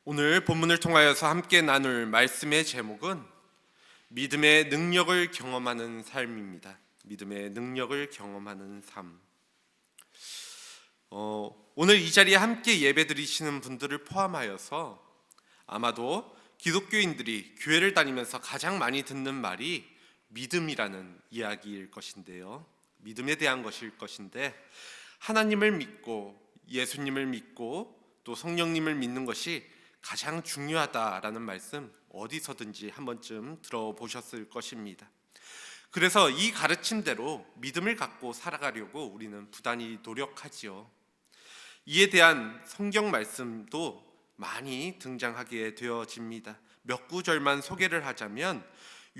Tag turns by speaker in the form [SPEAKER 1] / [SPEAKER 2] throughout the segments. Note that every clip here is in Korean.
[SPEAKER 1] 오늘 본문을 통하여서 함께 나눌 말씀의 제목은 믿음의 능력을 경험하는 삶입니다. 믿음의 능력을 경험하는 삶. 오늘 이 자리에 함께 예배드리시는 분들을 포함하여서 아마도 기독교인들이 교회를 다니면서 가장 많이 듣는 말이 믿음이라는 이야기일 것인데요. 믿음에 대한 것일 것인데, 하나님을 믿고 예수님을 믿고 또 성령님을 믿는 것이 가장 중요하다라는 말씀 어디서든지 한 번쯤 들어보셨을 것입니다. 그래서 이 가르침대로 믿음을 갖고 살아가려고 우리는 부단히 노력하지요. 이에 대한 성경 말씀도 많이 등장하게 되어집니다. 몇 구절만 소개를 하자면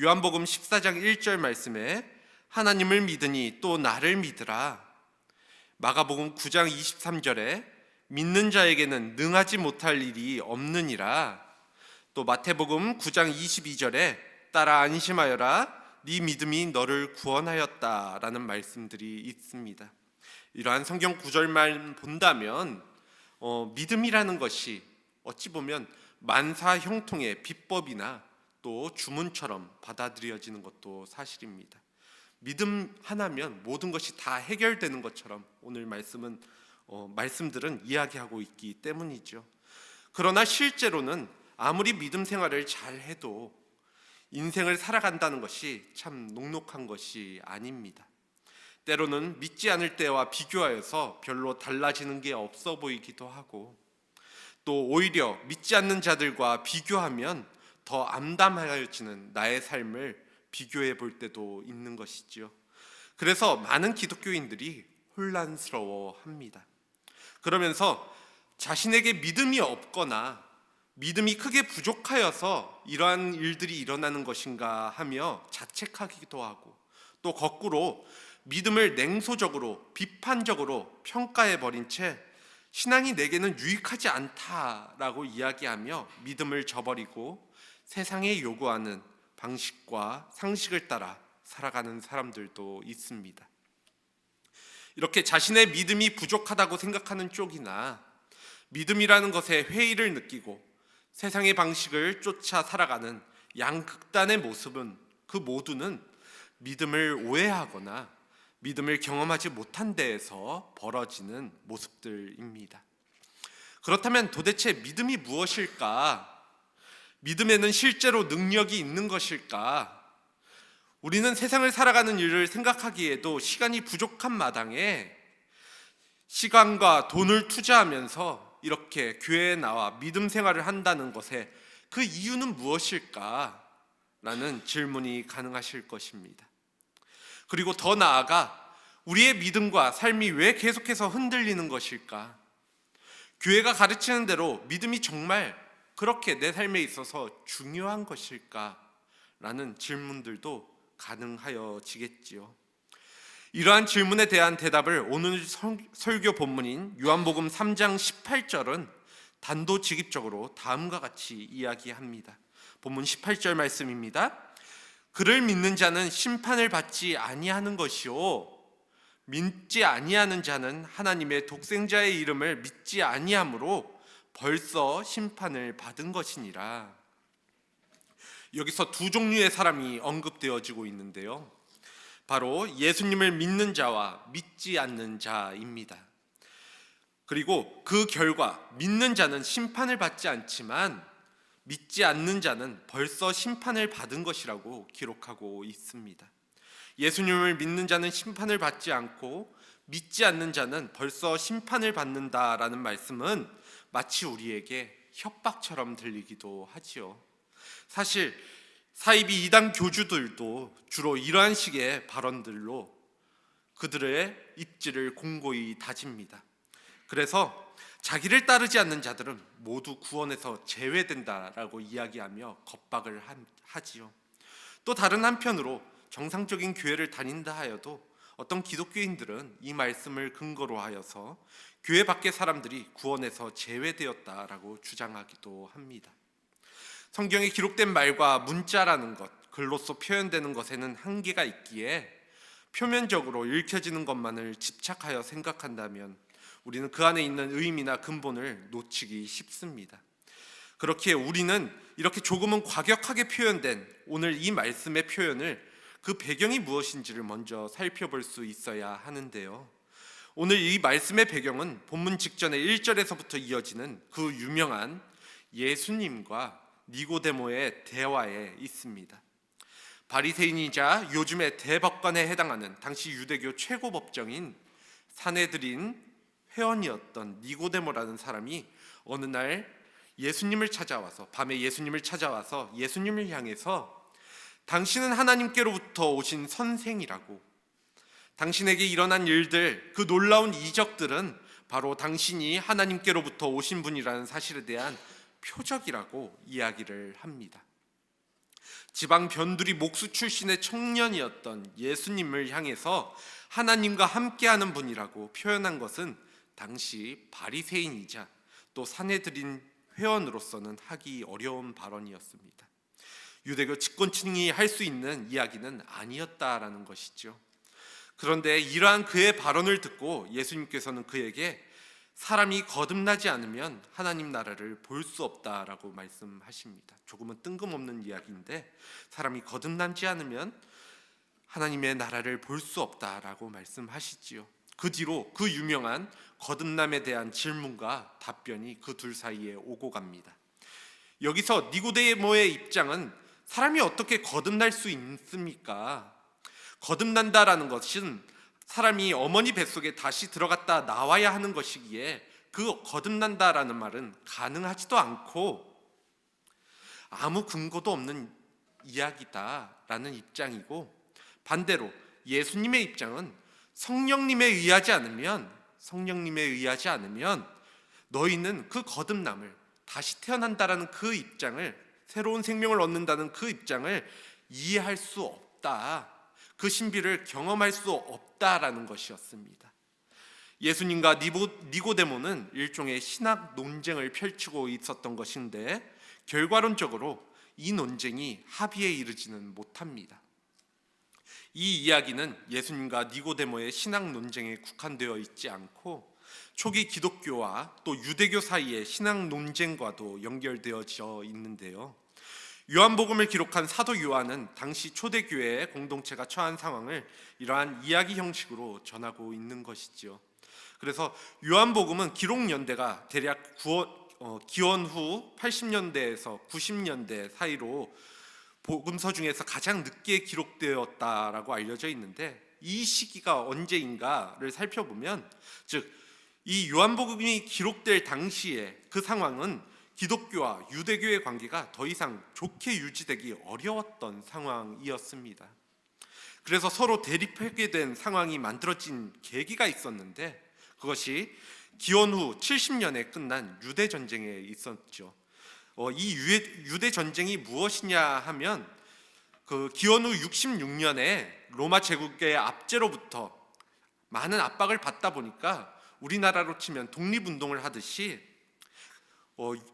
[SPEAKER 1] 요한복음 14장 1절 말씀에 하나님을 믿으니 또 나를 믿으라. 마가복음 9장 23절에 믿는 자에게는 능하지 못할 일이 없느니라. 또 마태복음 9장 22절에 따라 안심하여라 네 믿음이 너를 구원하였다라는 말씀들이 있습니다. 이러한 성경 구절만 본다면 믿음이라는 것이 어찌 보면 만사형통의 비법이나 또 주문처럼 받아들여지는 것도 사실입니다. 믿음 하나면 모든 것이 다 해결되는 것처럼 오늘 말씀들은 이야기하고 있기 때문이죠. 그러나 실제로는 아무리 믿음 생활을 잘 해도 인생을 살아간다는 것이 참 녹록한 것이 아닙니다. 때로는 믿지 않을 때와 비교하여서 별로 달라지는 게 없어 보이기도 하고, 또 오히려 믿지 않는 자들과 비교하면 더 암담하여지는 나의 삶을 비교해 볼 때도 있는 것이지요. 그래서 많은 기독교인들이 혼란스러워합니다. 그러면서 자신에게 믿음이 없거나 믿음이 크게 부족하여서 이러한 일들이 일어나는 것인가 하며 자책하기도 하고, 또 거꾸로 믿음을 냉소적으로 비판적으로 평가해버린 채 신앙이 내게는 유익하지 않다라고 이야기하며 믿음을 저버리고 세상에 요구하는 방식과 상식을 따라 살아가는 사람들도 있습니다. 이렇게 자신의 믿음이 부족하다고 생각하는 쪽이나 믿음이라는 것에 회의를 느끼고 세상의 방식을 쫓아 살아가는 양극단의 모습은 그 모두는 믿음을 오해하거나 믿음을 경험하지 못한 데에서 벌어지는 모습들입니다. 그렇다면 도대체 믿음이 무엇일까? 믿음에는 실제로 능력이 있는 것일까? 우리는 세상을 살아가는 일을 생각하기에도 시간이 부족한 마당에 시간과 돈을 투자하면서 이렇게 교회에 나와 믿음 생활을 한다는 것에 그 이유는 무엇일까? 라는 질문이 가능하실 것입니다. 그리고 더 나아가 우리의 믿음과 삶이 왜 계속해서 흔들리는 것일까? 교회가 가르치는 대로 믿음이 정말 그렇게 내 삶에 있어서 중요한 것일까? 라는 질문들도 가능하여지겠지요. 이러한 질문에 대한 대답을 오늘 설교 본문인 요한복음 3장 18절은 단도직입적으로 다음과 같이 이야기합니다. 본문 18절 말씀입니다. 그를 믿는 자는 심판을 받지 아니하는 것이요 믿지 아니하는 자는 하나님의 독생자의 이름을 믿지 아니하므로 벌써 심판을 받은 것이니라. 여기서 두 종류의 사람이 언급되어지고 있는데요. 바로 예수님을 믿는 자와 믿지 않는 자입니다. 그리고 그 결과 믿는 자는 심판을 받지 않지만 믿지 않는 자는 벌써 심판을 받은 것이라고 기록하고 있습니다. 예수님을 믿는 자는 심판을 받지 않고 믿지 않는 자는 벌써 심판을 받는다라는 말씀은 마치 우리에게 협박처럼 들리기도 하지요. 사실 사이비 이단 교주들도 주로 이러한 식의 발언들로 그들의 입지를 공고히 다집니다. 그래서 자기를 따르지 않는 자들은 모두 구원에서 제외된다라고 이야기하며 겁박을 하지요. 또 다른 한편으로 정상적인 교회를 다닌다 하여도 어떤 기독교인들은 이 말씀을 근거로 하여서 교회 밖의 사람들이 구원에서 제외되었다라고 주장하기도 합니다. 성경에 기록된 말과 문자라는 것, 글로써 표현되는 것에는 한계가 있기에 표면적으로 읽혀지는 것만을 집착하여 생각한다면 우리는 그 안에 있는 의미나 근본을 놓치기 쉽습니다. 그렇기에 우리는 이렇게 조금은 과격하게 표현된 오늘 이 말씀의 표현을 그 배경이 무엇인지를 먼저 살펴볼 수 있어야 하는데요. 오늘 이 말씀의 배경은 본문 직전에 1절에서부터 이어지는 그 유명한 예수님과 니고데모의 대화에 있습니다. 바리새인이자 요즘의 대법관에 해당하는 당시 유대교 최고 법정인 산헤드린 회원이었던 니고데모라는 사람이 어느 날 밤에 예수님을 찾아와서 예수님을 향해서 당신은 하나님께로부터 오신 선생이라고, 당신에게 일어난 일들, 그 놀라운 이적들은 바로 당신이 하나님께로부터 오신 분이라는 사실에 대한 표적이라고 이야기를 합니다. 지방 변두리 목수 출신의 청년이었던 예수님을 향해서 하나님과 함께하는 분이라고 표현한 것은 당시 바리새인이자 또 산헤드린 회원으로서는 하기 어려운 발언이었습니다. 유대교 집권층이 할 수 있는 이야기는 아니었다라는 것이죠. 그런데 이러한 그의 발언을 듣고 예수님께서는 그에게 사람이 거듭나지 않으면 하나님 나라를 볼 수 없다라고 말씀하십니다. 조금은 뜬금없는 이야기인데 사람이 거듭나지 않으면 하나님의 나라를 볼 수 없다라고 말씀하시지요. 그 뒤로 그 유명한 거듭남에 대한 질문과 답변이 그 둘 사이에 오고 갑니다. 여기서 니고데모의 입장은 사람이 어떻게 거듭날 수 있습니까? 거듭난다라는 것은 사람이 어머니 뱃속에 다시 들어갔다 나와야 하는 것이기에 그 거듭난다라는 말은 가능하지도 않고 아무 근거도 없는 이야기다라는 입장이고, 반대로 예수님의 입장은 성령님에 의하지 않으면 너희는 그 거듭남을, 다시 태어난다라는 그 입장을, 새로운 생명을 얻는다는 그 입장을 이해할 수 없다, 그 신비를 경험할 수 없다라는 것이었습니다. 예수님과 니고데모는 일종의 신학 논쟁을 펼치고 있었던 것인데 결과론적으로 이 논쟁이 합의에 이르지는 못합니다. 이 이야기는 예수님과 니고데모의 신학 논쟁에 국한되어 있지 않고 초기 기독교와 또 유대교 사이의 신학 논쟁과도 연결되어져 있는데요. 요한복음을 기록한 사도 요한은 당시 초대교회의 공동체가 처한 상황을 이러한 이야기 형식으로 전하고 있는 것이죠. 그래서 요한복음은 기록 연대가 대략 기원 후 80년대에서 90년대 사이로 복음서 중에서 가장 늦게 기록되었다라고 알려져 있는데, 이 시기가 언제인가를 살펴보면, 즉 이 요한복음이 기록될 당시에 그 상황은 기독교와 유대교의 관계가 더 이상 좋게 유지되기 어려웠던 상황이었습니다. 그래서 서로 대립하게 된 상황이 만들어진 계기가 있었는데, 그것이 기원 후 70년에 끝난 유대 전쟁에 있었죠. 이 유대 전쟁이 무엇이냐 하면, 그 기원 후 66년에 로마 제국의 압제로부터 많은 압박을 받다 보니까 우리나라로 치면 독립운동을 하듯이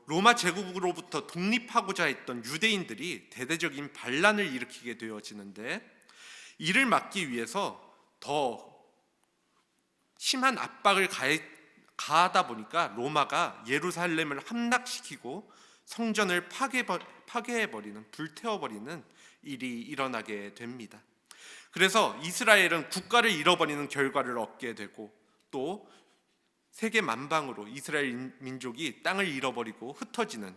[SPEAKER 1] 로마 제국으로부터 독립하고자 했던 유대인들이 대대적인 반란을 일으키게 되어지는데, 이를 막기 위해서 더 심한 압박을 가하다 보니까 로마가 예루살렘을 함락시키고 성전을 파괴해버리는, 불태워버리는 일이 일어나게 됩니다. 그래서 이스라엘은 국가를 잃어버리는 결과를 얻게 되고, 또 세계 만방으로 이스라엘 민족이 땅을 잃어버리고 흩어지는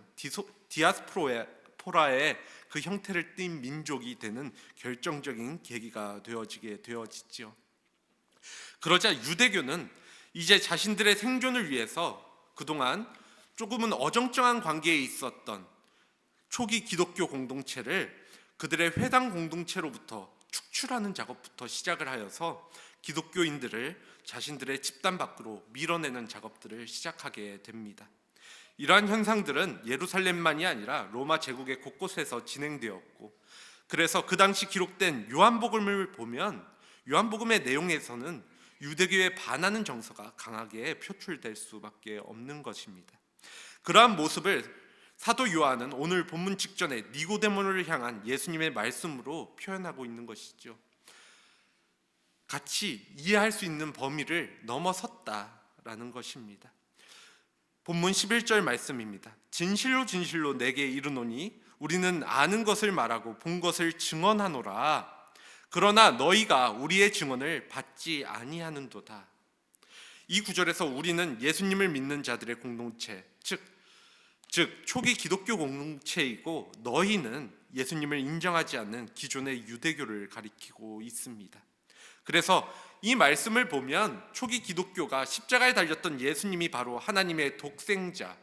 [SPEAKER 1] 디아스포라의 그 형태를 띈 민족이 되는 결정적인 계기가 되어지죠. 그러자 유대교는 이제 자신들의 생존을 위해서 그동안 조금은 어정쩡한 관계에 있었던 초기 기독교 공동체를 그들의 회당 공동체로부터 축출하는 작업부터 시작을 하여서 기독교인들을 자신들의 집단 밖으로 밀어내는 작업들을 시작하게 됩니다. 이러한 현상들은 예루살렘만이 아니라 로마 제국의 곳곳에서 진행되었고, 그래서 그 당시 기록된 요한복음을 보면 요한복음의 내용에서는 유대교에 반하는 정서가 강하게 표출될 수밖에 없는 것입니다. 그러한 모습을 사도 요한은 오늘 본문 직전에 니고데모를 향한 예수님의 말씀으로 표현하고 있는 것이죠. 같이 이해할 수 있는 범위를 넘어섰다라는 것입니다. 본문 11절 말씀입니다. 진실로 진실로 내게 이르노니 우리는 아는 것을 말하고 본 것을 증언하노라. 그러나 너희가 우리의 증언을 받지 아니하는도다. 이 구절에서 우리는 예수님을 믿는 자들의 공동체, 즉 초기 기독교 공동체이고 너희는 예수님을 인정하지 않는 기존의 유대교를 가리키고 있습니다. 그래서 이 말씀을 보면 초기 기독교가 십자가에 달렸던 예수님이 바로 하나님의 독생자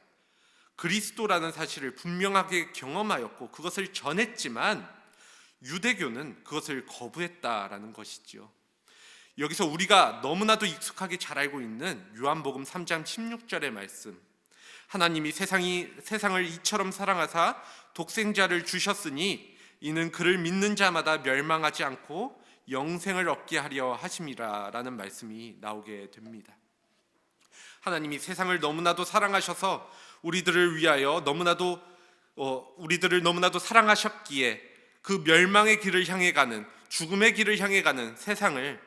[SPEAKER 1] 그리스도라는 사실을 분명하게 경험하였고 그것을 전했지만 유대교는 그것을 거부했다라는 것이지요. 여기서 우리가 너무나도 익숙하게 잘 알고 있는 요한복음 3장 16절의 말씀, 하나님이 세상을 이처럼 사랑하사 독생자를 주셨으니 이는 그를 믿는 자마다 멸망하지 않고 영생을 얻게 하려 하심이라 라는 말씀이 나오게 됩니다. 하나님이 세상을 너무나도 사랑하셔서 우리들을 너무나도 사랑하셨기에 그 멸망의 길을 향해 가는, 죽음의 길을 향해 가는 세상을,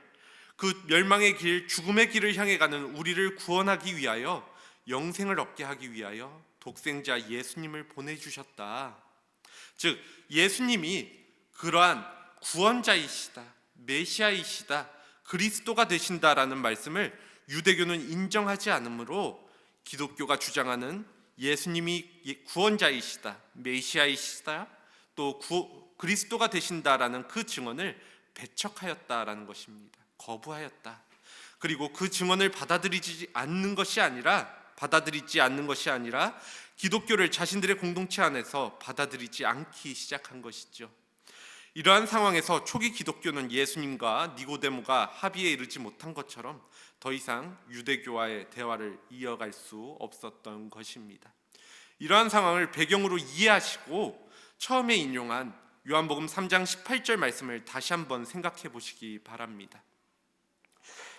[SPEAKER 1] 그 멸망의 길, 죽음의 길을 향해 가는 우리를 구원하기 위하여, 영생을 얻게 하기 위하여 독생자 예수님을 보내주셨다. 즉 예수님이 그러한 구원자이시다, 메시아이시다, 그리스도가 되신다라는 말씀을 유대교는 인정하지 않으므로 기독교가 주장하는 예수님이 구원자이시다, 메시아이시다, 또 그리스도가 되신다라는 그 증언을 배척하였다라는 것입니다. 거부하였다. 그리고 그 증언을 받아들이지 않는 것이 아니라 기독교를 자신들의 공동체 안에서 받아들이지 않기 시작한 것이죠. 이러한 상황에서 초기 기독교는 예수님과 니고데모가 합의에 이르지 못한 것처럼 더 이상 유대교와의 대화를 이어갈 수 없었던 것입니다. 이러한 상황을 배경으로 이해하시고 처음에 인용한 요한복음 3장 18절 말씀을 다시 한번 생각해 보시기 바랍니다.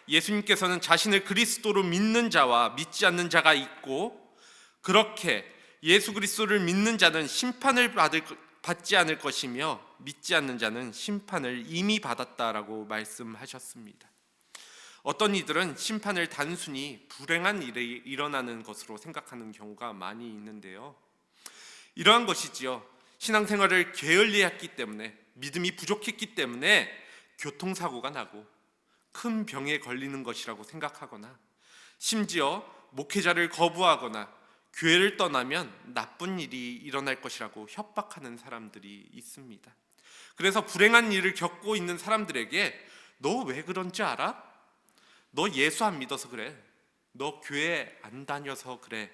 [SPEAKER 1] 예수님께서는 자신을 그리스도로 믿는 자와 믿지 않는 자가 있고, 그렇게 예수 그리스도를 믿는 자는 심판을 받지 않을 것이며 믿지 않는 자는 심판을 이미 받았다라고 말씀하셨습니다. 어떤 이들은 심판을 단순히 불행한 일이 일어나는 것으로 생각하는 경우가 많이 있는데요. 이러한 것이지요. 신앙생활을 게을리했기 때문에, 믿음이 부족했기 때문에 교통사고가 나고 큰 병에 걸리는 것이라고 생각하거나, 심지어 목회자를 거부하거나 교회를 떠나면 나쁜 일이 일어날 것이라고 협박하는 사람들이 있습니다. 그래서 불행한 일을 겪고 있는 사람들에게 너 왜 그런지 알아? 너 예수 안 믿어서 그래. 너 교회 안 다녀서 그래.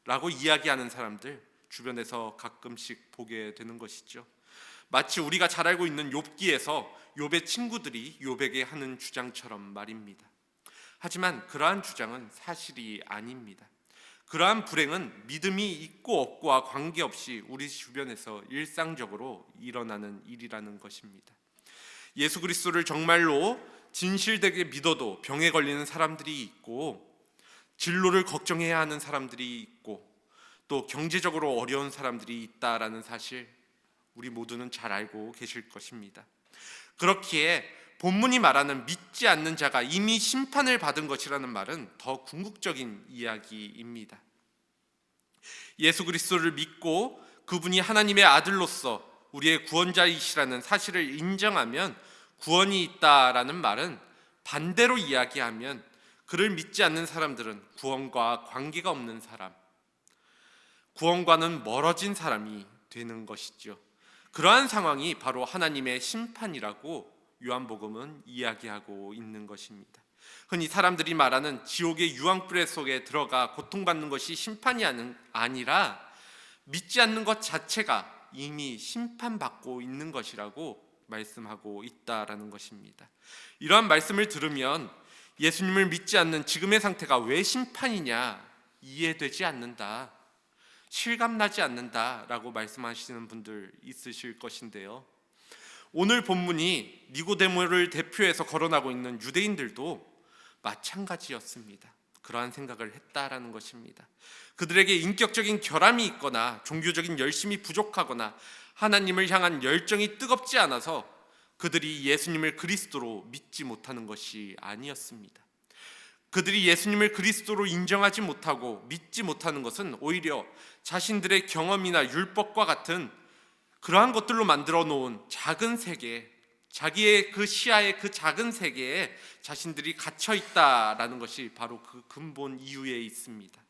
[SPEAKER 1] 라고 이야기하는 사람들 주변에서 가끔씩 보게 되는 것이죠. 마치 우리가 잘 알고 있는 욥기에서 욥의 친구들이 욥에게 하는 주장처럼 말입니다. 하지만 그러한 주장은 사실이 아닙니다. 그러한 불행은 믿음이 있고 없고와 관계없이 우리 주변에서 일상적으로 일어나는 일이라는 것입니다. 예수 그리스도를 정말로 진실되게 믿어도 병에 걸리는 사람들이 있고, 진로를 걱정해야 하는 사람들이 있고, 또 경제적으로 어려운 사람들이 있다라는 사실 우리 모두는 잘 알고 계실 것입니다. 그렇기에 본문이 말하는 믿지 않는 자가 이미 심판을 받은 것이라는 말은 더 궁극적인 이야기입니다. 예수 그리스도를 믿고 그분이 하나님의 아들로서 우리의 구원자이시라는 사실을 인정하면 구원이 있다라는 말은, 반대로 이야기하면 그를 믿지 않는 사람들은 구원과 관계가 없는 사람, 구원과는 멀어진 사람이 되는 것이죠. 그러한 상황이 바로 하나님의 심판이라고 요한복음은 이야기하고 있는 것입니다. 흔히 사람들이 말하는 지옥의 유황불 속에 들어가 고통받는 것이 심판이 아니라 믿지 않는 것 자체가 이미 심판받고 있는 것이라고 말씀하고 있다라는 것입니다. 이러한 말씀을 들으면 예수님을 믿지 않는 지금의 상태가 왜 심판이냐 이해되지 않는다, 실감나지 않는다라고 말씀하시는 분들 있으실 것인데요. 오늘 본문이 니고데모를 대표해서 거론하고 있는 유대인들도 마찬가지였습니다. 그러한 생각을 했다라는 것입니다. 그들에게 인격적인 결함이 있거나 종교적인 열심이 부족하거나 하나님을 향한 열정이 뜨겁지 않아서 그들이 예수님을 그리스도로 믿지 못하는 것이 아니었습니다. 그들이 예수님을 그리스도로 인정하지 못하고 믿지 못하는 것은 오히려 자신들의 경험이나 율법과 같은 그러한 것들로 만들어 놓은 작은 세계, 자기의 그 시야의 그 작은 세계에 자신들이 갇혀 있다라는 것이 바로 그 근본 이유에 있습니다.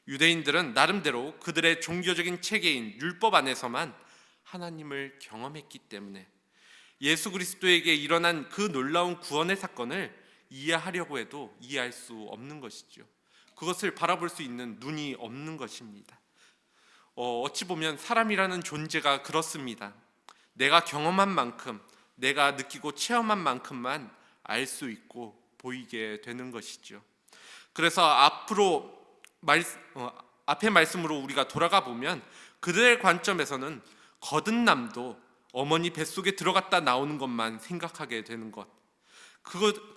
[SPEAKER 1] 유대인들은 나름대로 그들의 종교적인 체계인 율법 안에서만 하나님을 경험했기 때문에 예수 그리스도에게 일어난 그 놀라운 구원의 사건을 이해하려고 해도 이해할 수 없는 것이죠. 그것을 바라볼 수 있는 눈이 없는 것입니다. 어찌 보면 사람이라는 존재가 그렇습니다. 내가 경험한 만큼, 내가 느끼고 체험한 만큼만 알 수 있고 보이게 되는 것이죠. 그래서 앞의 말씀으로 우리가 돌아가 보면 그들의 관점에서는 거듭남도 어머니 뱃속에 들어갔다 나오는 것만 생각하게 되는 것,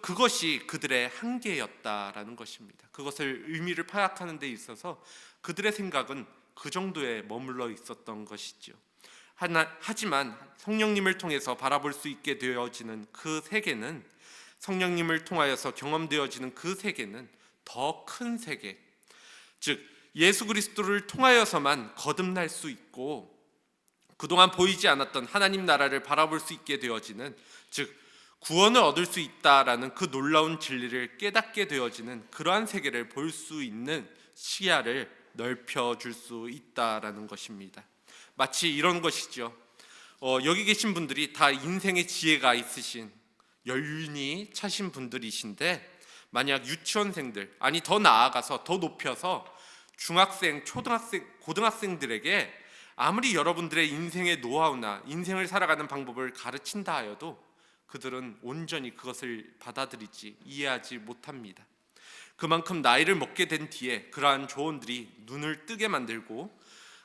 [SPEAKER 1] 그것이 그들의 한계였다라는 것입니다. 그것을 의미를 파악하는 데 있어서 그들의 생각은 그 정도에 머물러 있었던 것이죠. 하지만 성령님을 통해서 바라볼 수 있게 되어지는 그 세계는, 성령님을 통하여서 경험되어지는 그 세계는 더 큰 세계, 즉 예수 그리스도를 통하여서만 거듭날 수 있고 그동안 보이지 않았던 하나님 나라를 바라볼 수 있게 되어지는, 즉 구원을 얻을 수 있다라는 그 놀라운 진리를 깨닫게 되어지는 그러한 세계를 볼 수 있는 시야를 넓혀줄 수 있다라는 것입니다. 마치 이런 것이죠. 여기 계신 분들이 다 인생의 지혜가 있으신 연륜이 차신 분들이신데, 만약 유치원생들, 아니 더 나아가서 더 높여서 중학생, 초등학생, 고등학생들에게 아무리 여러분들의 인생의 노하우나 인생을 살아가는 방법을 가르친다 하여도 그들은 온전히 그것을 받아들이지, 이해하지 못합니다. 그만큼 나이를 먹게 된 뒤에 그러한 조언들이 눈을 뜨게 만들고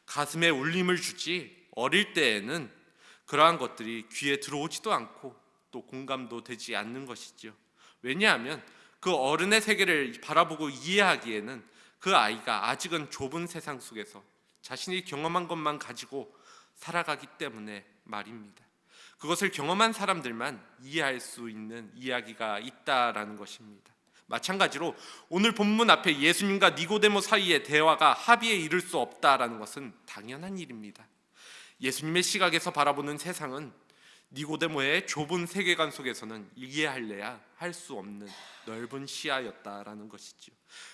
[SPEAKER 1] 가슴에 울림을 주지, 어릴 때에는 그러한 것들이 귀에 들어오지도 않고 또 공감도 되지 않는 것이죠. 왜냐하면 그 어른의 세계를 바라보고 이해하기에는 그 아이가 아직은 좁은 세상 속에서 자신이 경험한 것만 가지고 살아가기 때문에 말입니다. 그것을 경험한 사람들만 이해할 수 있는 이야기가 있다라는 것입니다. 마찬가지로 오늘 본문 앞에 예수님과 니고데모 사이의 대화가 합의에 이를 수 없다라는 것은 당연한 일입니다. 예수님의 시각에서 바라보는 세상은 니고데모의 좁은 세계관 속에서는 이해할래야 할 수 없는 넓은 시야였다라는 것이죠.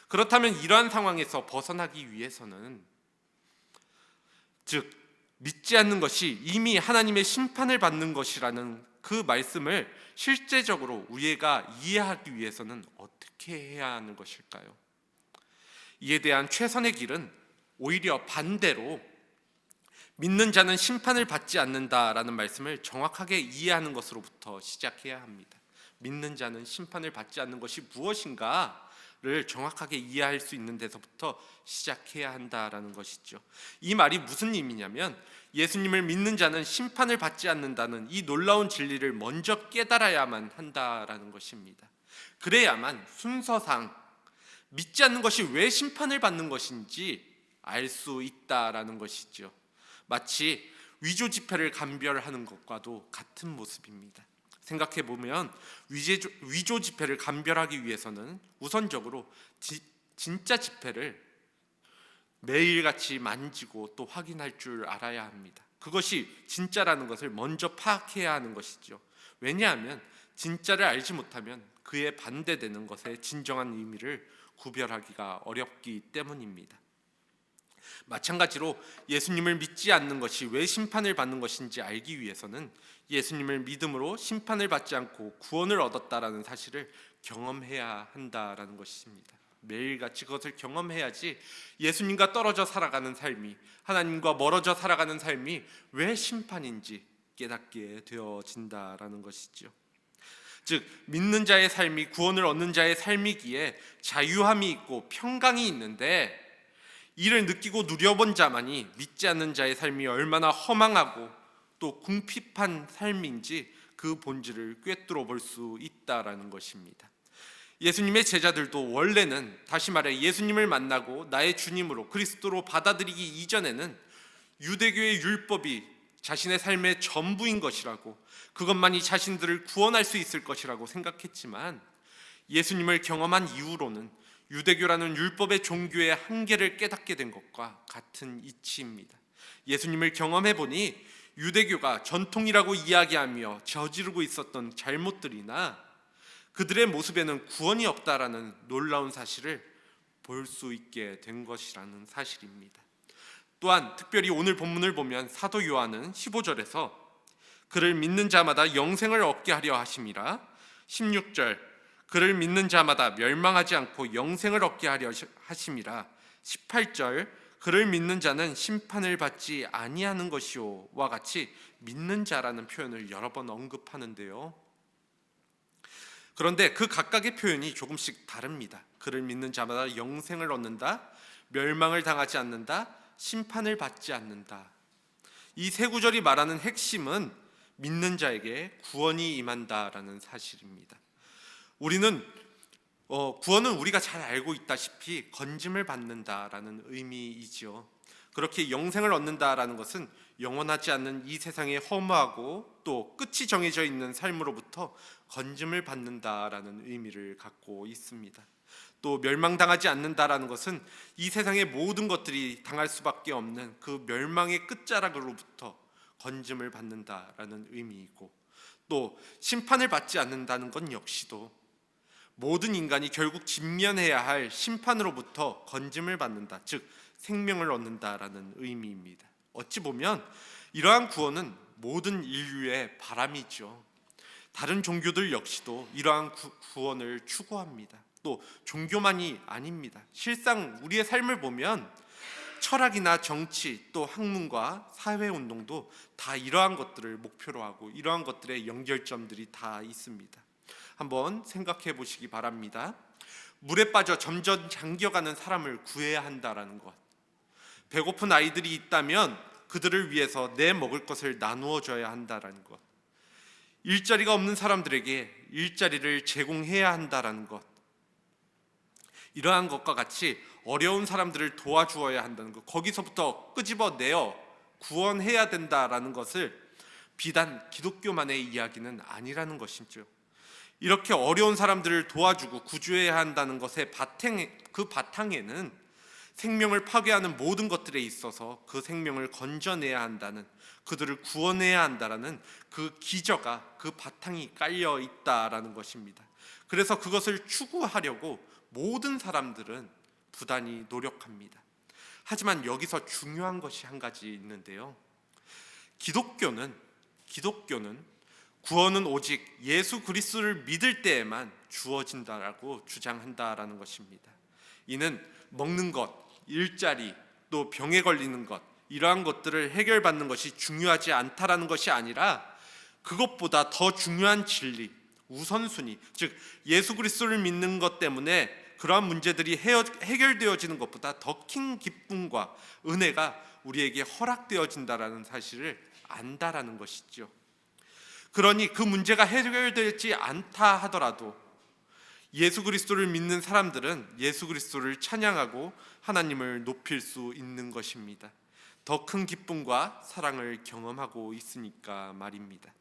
[SPEAKER 1] 그렇다면 이러한 상황에서 벗어나기 위해서는, 즉 믿지 않는 것이 이미 하나님의 심판을 받는 것이라는 그 말씀을 실제적으로 우리가 이해하기 위해서는 어떻게 해야 하는 것일까요? 이에 대한 최선의 길은 오히려 반대로 믿는 자는 심판을 받지 않는다라는 말씀을 정확하게 이해하는 것으로부터 시작해야 합니다. 믿는 자는 심판을 받지 않는 것이 무엇인가를 정확하게 이해할 수 있는 데서부터 시작해야 한다라는 것이죠. 이 말이 무슨 의미냐면, 예수님을 믿는 자는 심판을 받지 않는다는 이 놀라운 진리를 먼저 깨달아야만 한다라는 것입니다. 그래야만 순서상 믿지 않는 것이 왜 심판을 받는 것인지 알 수 있다라는 것이죠. 마치 위조 지폐를 감별하는 것과도 같은 모습입니다. 생각해보면 위조 지폐를 감별하기 위해서는 우선적으로 진짜 지폐를 매일같이 만지고 또 확인할 줄 알아야 합니다. 그것이 진짜라는 것을 먼저 파악해야 하는 것이죠. 왜냐하면 진짜를 알지 못하면 그에 반대되는 것의 진정한 의미를 구별하기가 어렵기 때문입니다. 마찬가지로 예수님을 믿지 않는 것이 왜 심판을 받는 것인지 알기 위해서는 예수님을 믿음으로 심판을 받지 않고 구원을 얻었다라는 사실을 경험해야 한다라는 것입니다. 매일같이 그것을 경험해야지 예수님과 떨어져 살아가는 삶이, 하나님과 멀어져 살아가는 삶이 왜 심판인지 깨닫게 되어진다라는 것이죠. 즉 믿는 자의 삶이 구원을 얻는 자의 삶이기에 자유함이 있고 평강이 있는데, 이를 느끼고 누려본 자만이 믿지 않는 자의 삶이 얼마나 허망하고 또 궁핍한 삶인지 그 본질을 꿰뚫어 볼 수 있다라는 것입니다. 예수님의 제자들도 원래는, 다시 말해 예수님을 만나고 나의 주님으로 그리스도로 받아들이기 이전에는 유대교의 율법이 자신의 삶의 전부인 것이라고, 그것만이 자신들을 구원할 수 있을 것이라고 생각했지만, 예수님을 경험한 이후로는 유대교라는 율법의 종교의 한계를 깨닫게 된 것과 같은 이치입니다. 예수님을 경험해 보니 유대교가 전통이라고 이야기하며 저지르고 있었던 잘못들이나 그들의 모습에는 구원이 없다라는 놀라운 사실을 볼 수 있게 된 것이라는 사실입니다. 또한 특별히 오늘 본문을 보면 사도 요한은 15절에서 그를 믿는 자마다 영생을 얻게 하려 하심이라, 16절 그를 믿는 자마다 멸망하지 않고 영생을 얻게 하려 하심이라, 18절 그를 믿는 자는 심판을 받지 아니하는 것이요와 같이 믿는 자라는 표현을 여러 번 언급하는데요. 그런데 그 각각의 표현이 조금씩 다릅니다. 그를 믿는 자마다 영생을 얻는다, 멸망을 당하지 않는다, 심판을 받지 않는다. 이 세 구절이 말하는 핵심은 믿는 자에게 구원이 임한다라는 사실입니다. 구원은 우리가 잘 알고 있다시피 건짐을 받는다라는 의미이지요. 그렇게 영생을 얻는다라는 것은 영원하지 않는 이 세상에 허무하고 또 끝이 정해져 있는 삶으로부터 건짐을 받는다라는 의미를 갖고 있습니다. 또 멸망당하지 않는다라는 것은 이 세상의 모든 것들이 당할 수밖에 없는 그 멸망의 끝자락으로부터 건짐을 받는다라는 의미이고, 또 심판을 받지 않는다는 건 역시도 모든 인간이 결국 직면해야 할 심판으로부터 건짐을 받는다, 즉 생명을 얻는다라는 의미입니다. 어찌 보면 이러한 구원은 모든 인류의 바람이죠. 다른 종교들 역시도 이러한 구원을 추구합니다. 또 종교만이 아닙니다. 실상 우리의 삶을 보면 철학이나 정치, 또 학문과 사회운동도 다 이러한 것들을 목표로 하고 이러한 것들의 연결점들이 다 있습니다. 한번 생각해 보시기 바랍니다. 물에 빠져 점점 잠겨가는 사람을 구해야 한다라는 것, 배고픈 아이들이 있다면 그들을 위해서 내 먹을 것을 나누어 줘야 한다라는 것, 일자리가 없는 사람들에게 일자리를 제공해야 한다라는 것, 이러한 것과 같이 어려운 사람들을 도와주어야 한다는 것, 거기서부터 끄집어내어 구원해야 된다라는 것을 비단 기독교만의 이야기는 아니라는 것이죠. 이렇게 어려운 사람들을 도와주고 구주해야 한다는 것의 그 바탕에는 생명을 파괴하는 모든 것들에 있어서 그 생명을 건져내야 한다는, 그들을 구원해야 한다라는 그 기저가, 그 바탕이 깔려 있다라는 것입니다. 그래서 그것을 추구하려고 모든 사람들은 부단히 노력합니다. 하지만 여기서 중요한 것이 한 가지 있는데요. 기독교는 구원은 오직 예수 그리스도를 믿을 때에만 주어진다라고 주장한다라는 것입니다. 이는 먹는 것, 일자리, 또 병에 걸리는 것, 이러한 것들을 해결받는 것이 중요하지 않다라는 것이 아니라 그것보다 더 중요한 진리, 우선순위, 즉 예수 그리스도를 믿는 것 때문에 그러한 문제들이 해결되어지는 것보다 더 큰 기쁨과 은혜가 우리에게 허락되어진다라는 사실을 안다라는 것이죠. 그러니 그 문제가 해결되지 않다 하더라도 예수 그리스도를 믿는 사람들은 예수 그리스도를 찬양하고 하나님을 높일 수 있는 것입니다. 더 큰 기쁨과 사랑을 경험하고 있으니까 말입니다.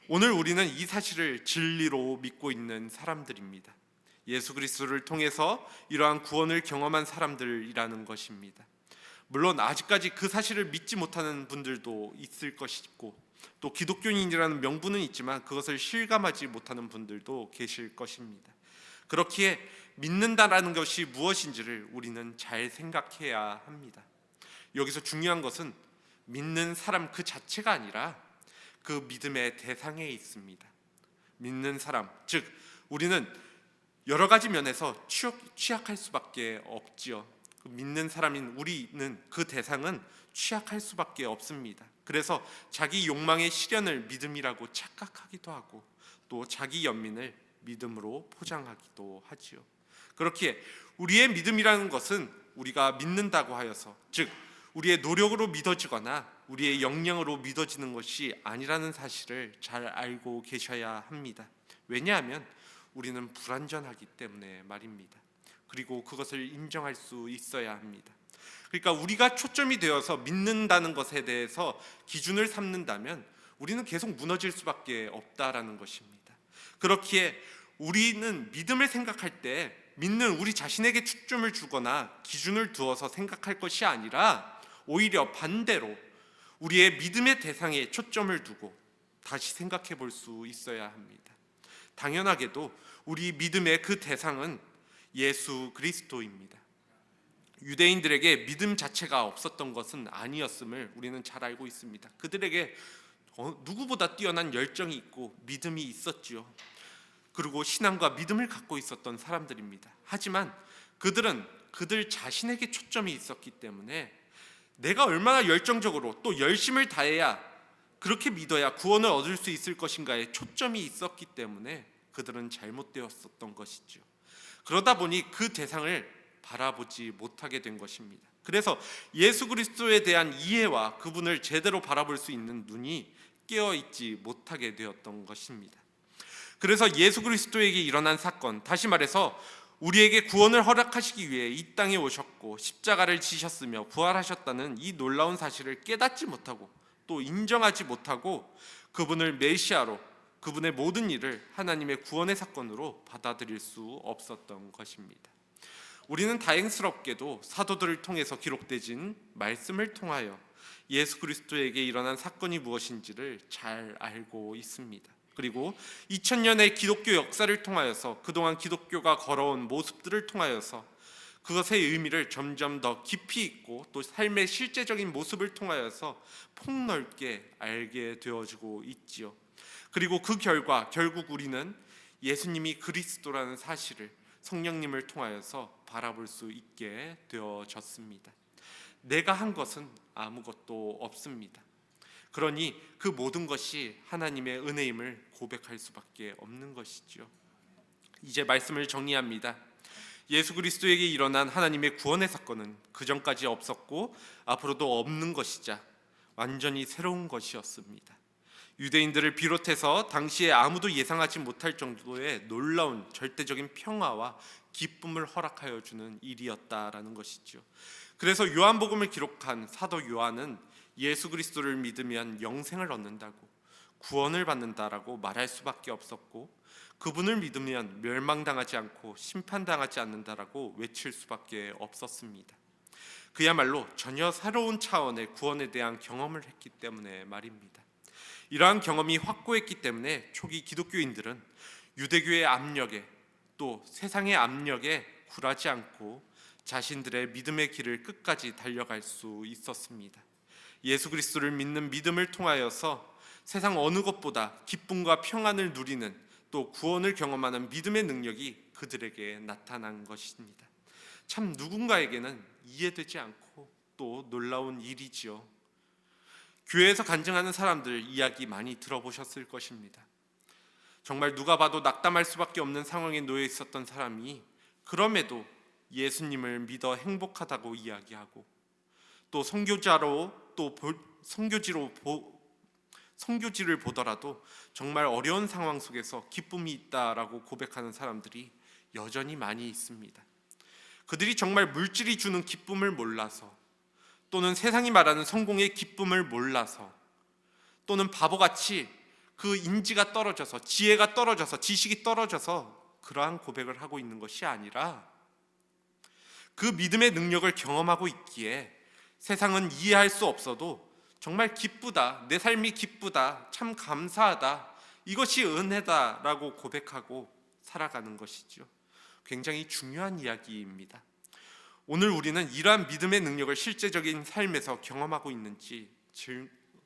[SPEAKER 1] 오늘 우리는 이 사실을 진리로 믿고 있는 사람들입니다. 예수 그리스도를 통해서 이러한 구원을 경험한 사람들이라는 것입니다. 물론 아직까지 그 사실을 믿지 못하는 분들도 있을 것이고, 또 기독교인이라는 명분은 있지만 그것을 실감하지 못하는 분들도 계실 것입니다. 그렇기에 믿는다라는 것이 무엇인지를 우리는 잘 생각해야 합니다. 여기서 중요한 것은 믿는 사람 그 자체가 아니라 그 믿음의 대상에 있습니다. 믿는 사람, 즉 우리는 여러 가지 면에서 취약할 수밖에 없지요. 믿는 사람인 우리는, 그 대상은 취약할 수밖에 없습니다. 그래서 자기 욕망의 실현을 믿음이라고 착각하기도 하고, 또 자기 연민을 믿음으로 포장하기도 하지요. 그렇기에 우리의 믿음이라는 것은 우리가 믿는다고 하여서, 즉 우리의 노력으로 믿어지거나 우리의 역량으로 믿어지는 것이 아니라는 사실을 잘 알고 계셔야 합니다. 왜냐하면 우리는 불완전하기 때문에 말입니다. 그리고 그것을 인정할 수 있어야 합니다. 그러니까 우리가 초점이 되어서 믿는다는 것에 대해서 기준을 삼는다면 우리는 계속 무너질 수밖에 없다라는 것입니다. 그렇기에 우리는 믿음을 생각할 때 믿는 우리 자신에게 초점을 주거나 기준을 두어서 생각할 것이 아니라 오히려 반대로 우리의 믿음의 대상에 초점을 두고 다시 생각해 볼 수 있어야 합니다. 당연하게도 우리 믿음의 그 대상은 예수 그리스도입니다. 유대인들에게 믿음 자체가 없었던 것은 아니었음을 우리는 잘 알고 있습니다. 그들에게 누구보다 뛰어난 열정이 있고 믿음이 있었지요. 그리고 신앙과 믿음을 갖고 있었던 사람들입니다. 하지만 그들은 그들 자신에게 초점이 있었기 때문에 내가 얼마나 열정적으로 또 열심을 다해야 그렇게 믿어야 구원을 얻을 수 있을 것인가에 초점이 있었기 때문에 그들은 잘못되었었던 것이죠. 그러다 보니 그 대상을 바라보지 못하게 된 것입니다. 그래서 예수 그리스도에 대한 이해와 그분을 제대로 바라볼 수 있는 눈이 깨어있지 못하게 되었던 것입니다. 그래서 예수 그리스도에게 일어난 사건, 다시 말해서 우리에게 구원을 허락하시기 위해 이 땅에 오셨고 십자가를 지셨으며 부활하셨다는 이 놀라운 사실을 깨닫지 못하고 또 인정하지 못하고 그분을 메시아로, 그분의 모든 일을 하나님의 구원의 사건으로 받아들일 수 없었던 것입니다. 우리는 다행스럽게도 사도들을 통해서 기록되진 말씀을 통하여 예수 그리스도에게 일어난 사건이 무엇인지를 잘 알고 있습니다. 그리고 2000년의 기독교 역사를 통하여서 그동안 기독교가 걸어온 모습들을 통하여서 그것의 의미를 점점 더 깊이 있고 또 삶의 실제적인 모습을 통하여서 폭넓게 알게 되어지고 있지요. 그리고 그 결과 결국 우리는 예수님이 그리스도라는 사실을 성령님을 통하여서 바라볼 수 있게 되어졌습니다. 내가 한 것은 아무것도 없습니다. 그러니 그 모든 것이 하나님의 은혜임을 고백할 수밖에 없는 것이죠. 이제 말씀을 정리합니다. 예수 그리스도에게 일어난 하나님의 구원의 사건은 그전까지 없었고 앞으로도 없는 것이자 완전히 새로운 것이었습니다. 유대인들을 비롯해서 당시에 아무도 예상하지 못할 정도의 놀라운 절대적인 평화와 기쁨을 허락하여 주는 일이었다라는 것이죠. 그래서 요한복음을 기록한 사도 요한은 예수 그리스도를 믿으면 영생을 얻는다고, 구원을 받는다라고 말할 수밖에 없었고 그분을 믿으면 멸망당하지 않고 심판당하지 않는다라고 외칠 수밖에 없었습니다. 그야말로 전혀 새로운 차원의 구원에 대한 경험을 했기 때문에 말입니다. 이러한 경험이 확고했기 때문에 초기 기독교인들은 유대교의 압력에 또 세상의 압력에 굴하지 않고 자신들의 믿음의 길을 끝까지 달려갈 수 있었습니다. 예수 그리스도를 믿는 믿음을 통하여서 세상 어느 것보다 기쁨과 평안을 누리는 또 구원을 경험하는 믿음의 능력이 그들에게 나타난 것입니다. 참 누군가에게는 이해되지 않고 또 놀라운 일이지요. 교회에서 간증하는 사람들 이야기 많이 들어보셨을 것입니다. 정말 누가 봐도 낙담할 수밖에 없는 상황에 놓여 있었던 사람이 그럼에도 예수님을 믿어 행복하다고 이야기하고 또 선교지를 보더라도 정말 어려운 상황 속에서 기쁨이 있다라고 고백하는 사람들이 여전히 많이 있습니다. 그들이 정말 물질이 주는 기쁨을 몰라서 또는 세상이 말하는 성공의 기쁨을 몰라서 또는 바보같이 그 인지가 떨어져서 지혜가 떨어져서 지식이 떨어져서 그러한 고백을 하고 있는 것이 아니라 그 믿음의 능력을 경험하고 있기에 세상은 이해할 수 없어도 정말 기쁘다, 내 삶이 기쁘다, 참 감사하다, 이것이 은혜다라고 고백하고 살아가는 것이죠. 굉장히 중요한 이야기입니다. 오늘 우리는 이러한 믿음의 능력을 실제적인 삶에서 경험하고 있는지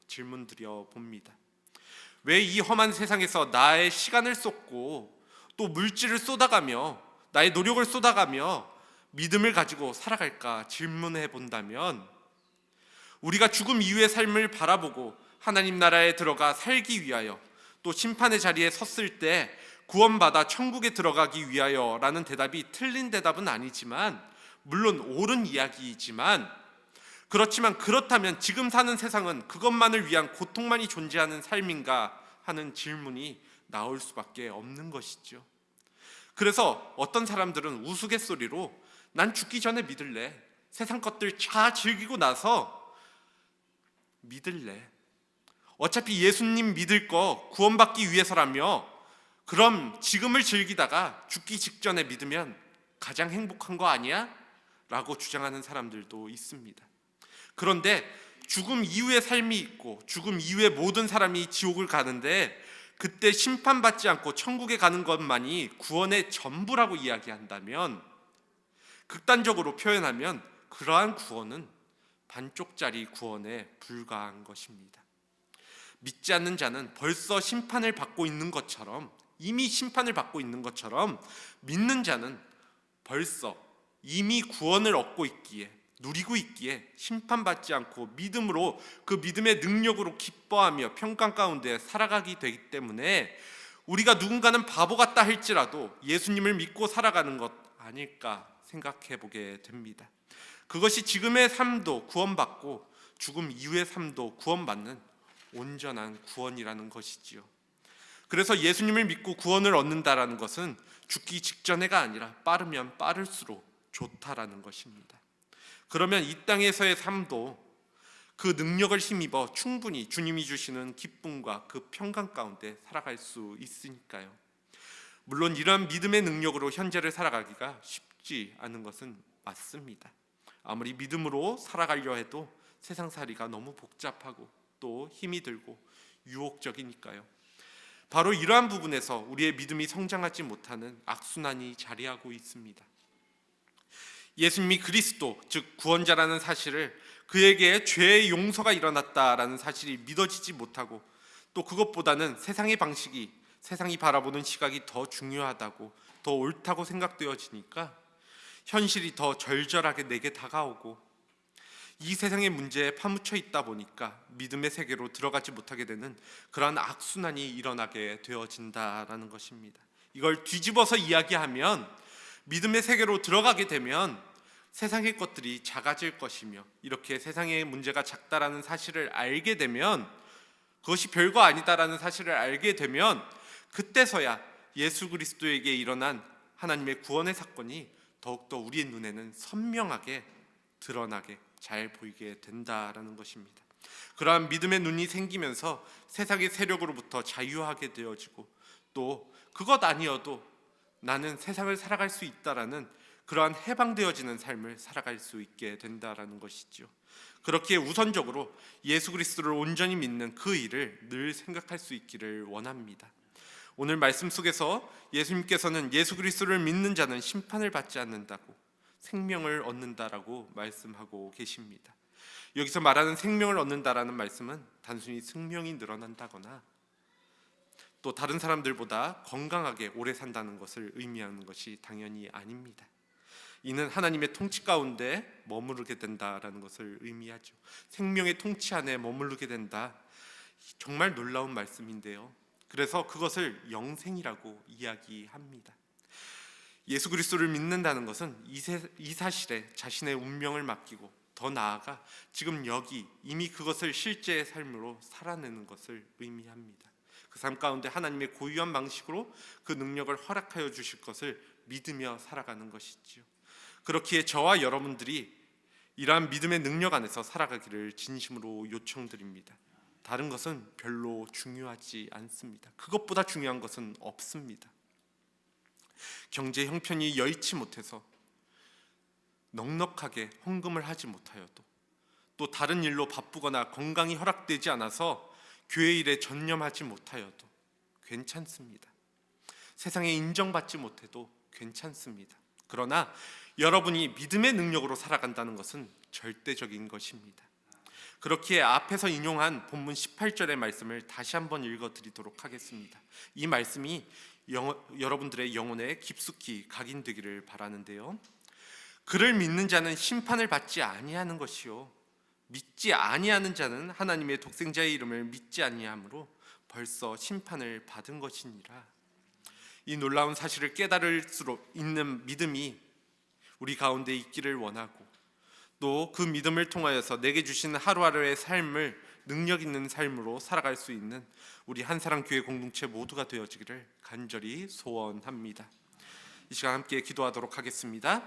[SPEAKER 1] 질문 드려 봅니다. 왜 이 험한 세상에서 나의 시간을 쏟고 또 물질을 쏟아가며 나의 노력을 쏟아가며 믿음을 가지고 살아갈까 질문해 본다면 우리가 죽음 이후의 삶을 바라보고 하나님 나라에 들어가 살기 위하여 또 심판의 자리에 섰을 때 구원받아 천국에 들어가기 위하여라는 대답이 틀린 대답은 아니지만 물론 옳은 이야기이지만 그렇다면 지금 사는 세상은 그것만을 위한 고통만이 존재하는 삶인가 하는 질문이 나올 수밖에 없는 것이죠. 그래서 어떤 사람들은 우스갯소리로 난 죽기 전에 믿을래, 세상 것들 다 즐기고 나서 믿을래, 어차피 예수님 믿을 거 구원받기 위해서라며 그럼 지금을 즐기다가 죽기 직전에 믿으면 가장 행복한 거 아니야? 라고 주장하는 사람들도 있습니다. 그런데 죽음 이후의 삶이 있고 죽음 이후에 모든 사람이 지옥을 가는데 그때 심판받지 않고 천국에 가는 것만이 구원의 전부라고 이야기한다면, 극단적으로 표현하면 그러한 구원은 반쪽짜리 구원에 불과한 것입니다. 믿지 않는 자는 벌써 심판을 받고 있는 것처럼, 이미 심판을 받고 있는 것처럼, 믿는 자는 벌써 이미 구원을 얻고 있기에, 누리고 있기에 심판받지 않고 믿음으로, 그 믿음의 능력으로 기뻐하며 평강 가운데 살아가기 되기 때문에 우리가 누군가는 바보 같다 할지라도 예수님을 믿고 살아가는 것 아닐까 생각해 보게 됩니다. 그것이 지금의 삶도 구원받고 죽음 이후의 삶도 구원받는 온전한 구원이라는 것이지요. 그래서 예수님을 믿고 구원을 얻는다라는 것은 죽기 직전에가 아니라 빠르면 빠를수록 좋다라는 것입니다. 그러면 이 땅에서의 삶도 그 능력을 힘입어 충분히 주님이 주시는 기쁨과 그 평강 가운데 살아갈 수 있으니까요. 물론 이러한 믿음의 능력으로 현재를 살아가기가 쉽지 않은 것은 맞습니다. 아무리 믿음으로 살아가려 해도 세상살이가 너무 복잡하고 또 힘이 들고 유혹적이니까요. 바로 이러한 부분에서 우리의 믿음이 성장하지 못하는 악순환이 자리하고 있습니다. 예수님이 그리스도, 즉 구원자라는 사실을, 그에게 죄의 용서가 일어났다라는 사실이 믿어지지 못하고, 또 그것보다는 세상의 방식이, 세상이 바라보는 시각이 더 중요하다고, 더 옳다고 생각되어지니까 현실이 더 절절하게 내게 다가오고, 이 세상의 문제에 파묻혀 있다 보니까 믿음의 세계로 들어가지 못하게 되는 그러한 악순환이 일어나게 되어진다라는 것입니다. 이걸 뒤집어서 이야기하면, 믿음의 세계로 들어가게 되면 세상의 것들이 작아질 것이며, 이렇게 세상의 문제가 작다라는 사실을 알게 되면, 그것이 별거 아니다라는 사실을 알게 되면, 그때서야 예수 그리스도에게 일어난 하나님의 구원의 사건이 더욱더 우리의 눈에는 선명하게 드러나게, 잘 보이게 된다라는 것입니다. 그러한 믿음의 눈이 생기면서 세상의 세력으로부터 자유하게 되어지고, 또 그것 아니어도 나는 세상을 살아갈 수 있다라는 그러한 해방되어지는 삶을 살아갈 수 있게 된다라는 것이죠. 그렇기에 우선적으로 예수 그리스도를 온전히 믿는 그 일을 늘 생각할 수 있기를 원합니다. 오늘 말씀 속에서 예수님께서는 예수 그리스도를 믿는 자는 심판을 받지 않는다고, 생명을 얻는다라고 말씀하고 계십니다. 여기서 말하는 생명을 얻는다라는 말씀은 단순히 생명이 늘어난다거나 또 다른 사람들보다 건강하게 오래 산다는 것을 의미하는 것이 당연히 아닙니다. 이는 하나님의 통치 가운데 머무르게 된다라는 것을 의미하죠. 생명의 통치 안에 머무르게 된다. 정말 놀라운 말씀인데요. 그래서 그것을 영생이라고 이야기합니다. 예수 그리스도를 믿는다는 것은 이 사실에 자신의 운명을 맡기고, 더 나아가 지금 여기 이미 그것을 실제의 삶으로 살아내는 것을 의미합니다. 그 삶 가운데 하나님의 고유한 방식으로 그 능력을 허락하여 주실 것을 믿으며 살아가는 것이지요. 그렇기에 저와 여러분들이 이러한 믿음의 능력 안에서 살아가기를 진심으로 요청드립니다. 다른 것은 별로 중요하지 않습니다. 그것보다 중요한 것은 없습니다. 경제 형편이 여의치 못해서 넉넉하게 헌금을 하지 못하여도, 또 다른 일로 바쁘거나 건강이 허락되지 않아서 교회 일에 전념하지 못하여도 괜찮습니다. 세상에 인정받지 못해도 괜찮습니다. 그러나 여러분이 믿음의 능력으로 살아간다는 것은 절대적인 것입니다. 그렇기에 앞에서 인용한 본문 18절의 말씀을 다시 한번 읽어드리도록 하겠습니다. 이 말씀이 여러분들의 영혼에 깊숙이 각인되기를 바라는데요. 그를 믿는 자는 심판을 받지 아니하는 것이요, 믿지 아니하는 자는 하나님의 독생자의 이름을 믿지 아니하므로 벌써 심판을 받은 것이니라. 이 놀라운 사실을 깨달을 수 있는 믿음이 우리 가운데 있기를 원하고, 또 그 믿음을 통하여서 내게 주신 하루하루의 삶을 능력 있는 삶으로 살아갈 수 있는 우리 한사랑교회 공동체 모두가 되어지기를 간절히 소원합니다. 이 시간 함께 기도하도록 하겠습니다.